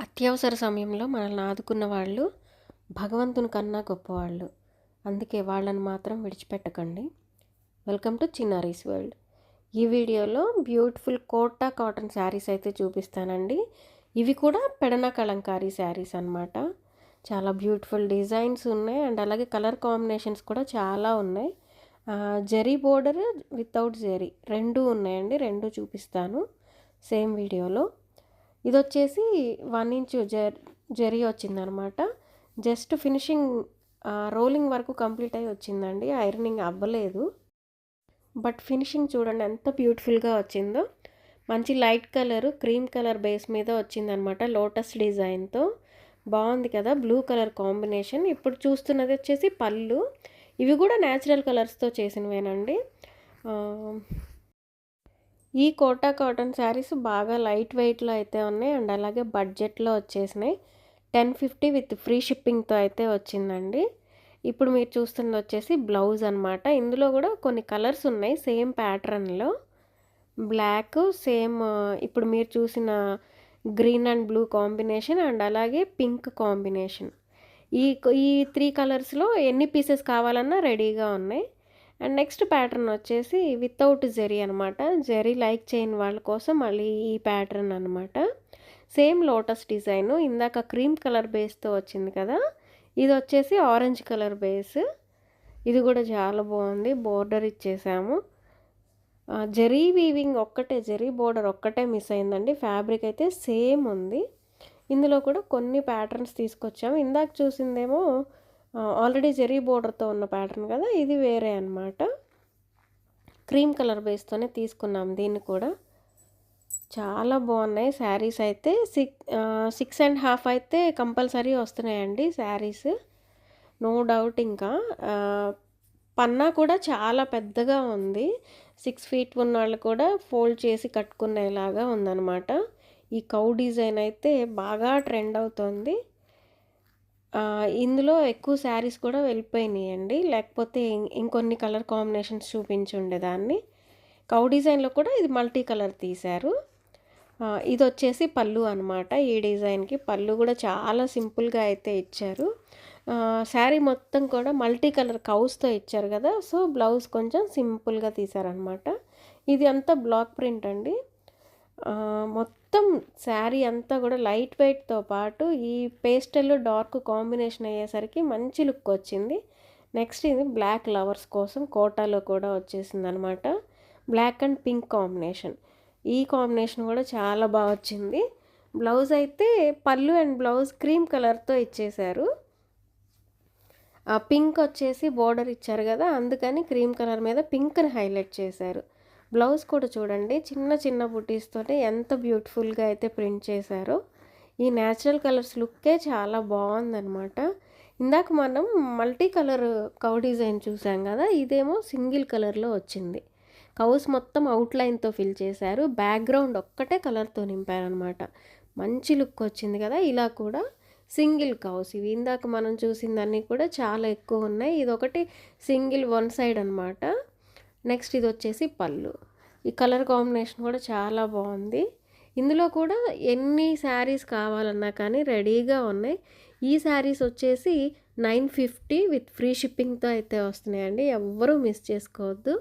అత్యవసర సమయంలో మనల్ని ఆదుకున్న వాళ్ళు భగవంతుని కన్నా గొప్పవాళ్ళు. అందుకే వాళ్ళని మాత్రం విడిచిపెట్టకండి. Welcome to Chinnari's world. ఈ వీడియోలో బ్యూటిఫుల్ కోటా కాటన్ శారీస్ అయితే చూపిస్తానండి. ఇవి కూడా పెడన కలంకారీ శారీస్ అన్నమాట. చాలా బ్యూటిఫుల్ డిజైన్స్ ఉన్నాయి అండ్ అలాగే కలర్ కాంబినేషన్స్ కూడా చాలా ఉన్నాయి. జరీ బోర్డర్ వితౌట్ జరీ రెండు ఉన్నాయండి. రెండు చూపిస్తాను సేమ్ వీడియోలో. ఇది వచ్చేసి 1 ఇంచ్ జరీ వచ్చిందనమాట. జస్ట్ ఫినిషింగ్ రోలింగ్ వరకు కంప్లీట్ అయ్యి వచ్చిందండి. ఐరనింగ్ అవ్వలేదు. బట్ ఫినిషింగ్ చూడండి ఎంత బ్యూటిఫుల్గా వచ్చిందో. మంచి light colour cream colour base మీద వచ్చిందనమాట. లోటస్ డిజైన్తో బాగుంది కదా. Blue colour combination. ఇప్పుడు చూస్తున్నది వచ్చేసి పళ్ళు. ఇవి కూడా న్యాచురల్ కలర్స్తో చేసినవేనండి. ఈ కోటా కాటన్ శారీస్ బాగా లైట్ వెయిట్లో అయితే ఉన్నాయి అండ్ అలాగే బడ్జెట్లో వచ్చేసినాయి. 1050 విత్ ఫ్రీ షిప్పింగ్తో అయితే వచ్చిందండి. ఇప్పుడు మీరు చూస్తున్నది వచ్చేసి బ్లౌజ్ అనమాట. ఇందులో కూడా కొన్ని కలర్స్ ఉన్నాయి సేమ్ ప్యాటర్న్లో. బ్లాక్ సేమ్ ఇప్పుడు మీరు చూసిన green and blue combination and అలాగే పింక్ కాంబినేషన్. ఈ ఈ 3 కలర్స్లో ఎన్ని పీసెస్ కావాలన్నా రెడీగా ఉన్నాయి. అండ్ నెక్స్ట్ ప్యాటర్న్ వచ్చేసి వితౌట్ జరీ అనమాట. జరీ లైక్ చేయని వాళ్ళ కోసం మళ్ళీ ఈ ప్యాటర్న్ అనమాట. Same lotus design. ఇందాక క్రీమ్ కలర్ బేస్తో వచ్చింది కదా, ఇది వచ్చేసి ఆరెంజ్ కలర్ బేస్. ఇది కూడా చాలా బాగుంది. బోర్డర్ ఇచ్చేసాము. జరీ వీవింగ్ ఒక్కటే, జరీ బోర్డర్ ఒక్కటే మిస్ అయిందండి. ఫ్యాబ్రిక్ అయితే సేమ్ ఉంది. ఇందులో కూడా కొన్ని ప్యాటర్న్స్ తీసుకొచ్చాము. ఇందాక చూసిందేమో ఆల్రెడీ జరీ బోర్డర్తో ఉన్న ప్యాటర్న్ కదా, ఇది వేరే అనమాట. క్రీమ్ కలర్ బేస్తోనే తీసుకున్నాం దీన్ని కూడా. చాలా బాగున్నాయి శారీస్ అయితే. 6.5 అయితే కంపల్సరీ వస్తున్నాయండి శారీస్, నో డౌట్. ఇంకా పన్నా కూడా చాలా పెద్దగా ఉంది. 6 ఫీట్ ఉన్న వాళ్ళు కూడా ఫోల్డ్ చేసి కట్టుకునేలాగా ఉందన్నమాట. ఈ కౌ డిజైన్ అయితే బాగా ట్రెండ్ అవుతుంది. ఇందులో ఎక్కువ శారీస్ కూడా వెళ్ళిపోయినాయండి. లేకపోతే ఇంకొన్ని కలర్ కాంబినేషన్స్ చూపించుండేదాన్ని. కౌ డిజైన్లో కూడా ఇది మల్టీ కలర్ తీశారు. ఇది వచ్చేసి పళ్ళు అనమాట. ఈ డిజైన్కి పళ్ళు కూడా చాలా సింపుల్గా అయితే ఇచ్చారు. శారీ మొత్తం కూడా మల్టీ కలర్ కౌస్తో ఇచ్చారు కదా, సో బ్లౌజ్ కొంచెం సింపుల్గా తీశారనమాట. ఇది అంతా బ్లాక్ ప్రింట్ అండి. మొత్తం శారీ అంతా కూడా లైట్ వెయిట్తో పాటు ఈ పేస్టల్ డార్క్ కాంబినేషన్ అయ్యేసరికి మంచి లుక్ వచ్చింది. నెక్స్ట్ ఇది బ్లాక్ లవర్స్ కోసం కోటాలో కూడా వచ్చేసింది అనమాట. Black and pink combination. ఈ కాంబినేషన్ కూడా చాలా బాగా వచ్చింది. బ్లౌజ్ అయితే పళ్ళు అండ్ బ్లౌజ్ క్రీమ్ కలర్తో ఇచ్చేశారు. పింక్ వచ్చేసి బోర్డర్ ఇచ్చారు కదా, అందుకని క్రీమ్ కలర్ మీద పింక్ని హైలైట్ చేశారు. బ్లౌజ్ కూడా చూడండి చిన్న చిన్న బుటీస్తోనే ఎంత బ్యూటిఫుల్గా అయితే ప్రింట్ చేశారో. ఈ న్యాచురల్ కలర్స్ లుక్కే చాలా బాగుందనమాట. ఇందాక మనం మల్టీ కలర్ కౌ డిజైన్ చూసాం కదా, ఇదేమో సింగిల్ కలర్లో వచ్చింది. కౌస్ మొత్తం అవుట్లైన్తో ఫిల్ చేశారు. బ్యాక్గ్రౌండ్ ఒక్కటే కలర్తో నింపారనమాట. మంచి లుక్ వచ్చింది కదా. ఇలా కూడా సింగిల్ కౌస్. ఇవి ఇందాక మనం చూసిందన్నీ కూడా చాలా ఎక్కువ ఉన్నాయి. ఇది ఒకటి సింగిల్ వన్ సైడ్ అనమాట. నెక్స్ట్ ఇది వచ్చేసి పళ్ళు. ఈ కలర్ కాంబినేషన్ కూడా చాలా బాగుంది. ఇందులో కూడా ఎన్ని శారీస్ కావాలన్నా కానీ రెడీగా ఉన్నాయి. ఈ శారీస్ వచ్చేసి 950 విత్ ఫ్రీ షిప్పింగ్తో అయితే వస్తున్నాయండి. ఎవ్వరూ మిస్ చేసుకోవద్దు.